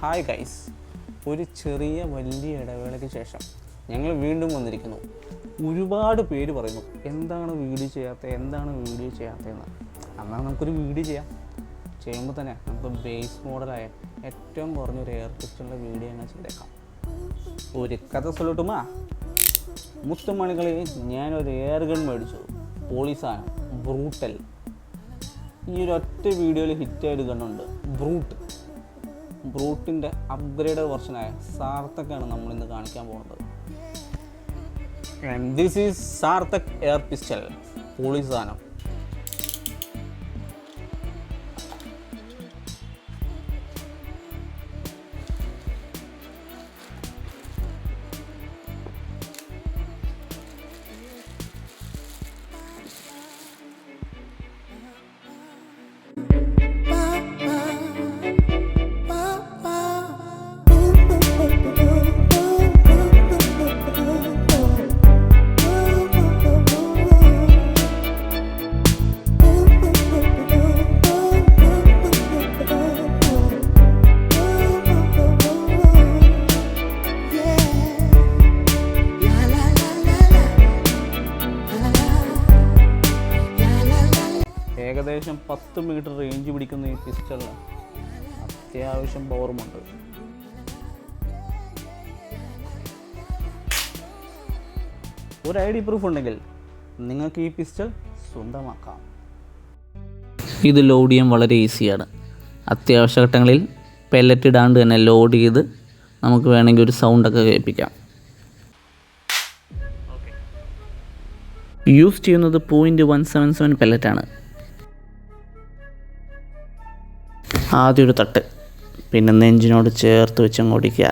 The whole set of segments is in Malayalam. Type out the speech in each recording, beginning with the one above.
ഹായ് ഗൈസ്, ഒരു ചെറിയ വലിയ ഇടവേളയ്ക്ക് ശേഷം ഞങ്ങൾ വീണ്ടും വന്നിരിക്കുന്നു. ഒരുപാട് പേര് പറയുന്നു എന്താണ് വീഡിയോ ചെയ്യാത്തതെന്ന്. എന്നാൽ നമുക്കൊരു വീഡിയോ ചെയ്യുമ്പോൾ തന്നെ നമുക്ക് ബേസ് മോഡലായ ഏറ്റവും കുറഞ്ഞൊരു എയർ പിസ്റ്റളിൻ്റെ വീഡിയോ ഞങ്ങൾ ചെയ്തേക്കാം. ഒരു കഥ സൊല്ലിട്ടുമാ മുത്തുമണികളെ, ഞാനൊരു എയർ ഗൺ മേടിച്ചു. പോളിസാനം ബ്രൂട്ടൽ. ഈ ഒരു ഒറ്റ വീഡിയോയിൽ ഹിറ്റായിട്ട് ഗണ്ണുണ്ട് ബ്രൂട്ടിൻ്റെ അപ്ഗ്രേഡ് വെർഷനായ സാർത്തക്കാണ് നമ്മളിന്ന് കാണിക്കാൻ പോകുന്നത്. And this is Sarthak air pistol പോളിസാനം. ഏകദേശം 10 മീറ്റർ റേഞ്ച് പിടിക്കുന്ന ഈ പിസ്റ്റളിന് അത്യാവശ്യം പവറുമുണ്ട്. ഒരു ID പ്രൂഫ് ഉണ്ടെങ്കിൽ നിങ്ങൾക്ക് ഈ പിസ്റ്റൾ സ്വന്തമാക്കാം. ഇത് ലോഡ് ചെയ്യാൻ വളരെ ഈസിയാണ്. അത്യാവശ്യ ഘട്ടങ്ങളിൽ പെല്ലറ്റ് ഇടാണ്ട് തന്നെ ലോഡ് ചെയ്ത് നമുക്ക് വേണമെങ്കിൽ ഒരു സൗണ്ടൊക്കെ കേൾപ്പിക്കാം. യൂസ് ചെയ്യുന്നത് .177 പെല്ലറ്റാണ്. ആദ്യം ഒരു തട്ട്, പിന്നെ നെഞ്ചിനോട് ചേർത്ത് വെച്ച് ഓടിക്കുക.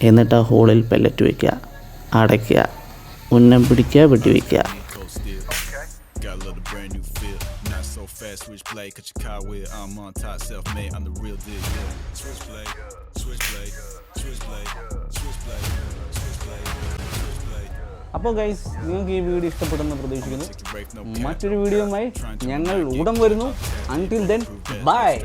എന്നിട്ട് ആ ഹോളിൽ പെല്ലറ്റ് വയ്ക്കുക, അടയ്ക്കുക, ഉന്നം പിടിക്കുക, വെടിവെക്കുക. അപ്പോൾ ഗൈസ്, നിങ്ങൾക്ക് ഈ വീഡിയോ ഇഷ്ടപ്പെടുമെന്ന് പ്രതീക്ഷിക്കുന്നു. മറ്റൊരു വീഡിയോയുമായി ഞങ്ങൾ ഉടൻ വരുന്നു. Until then, bye.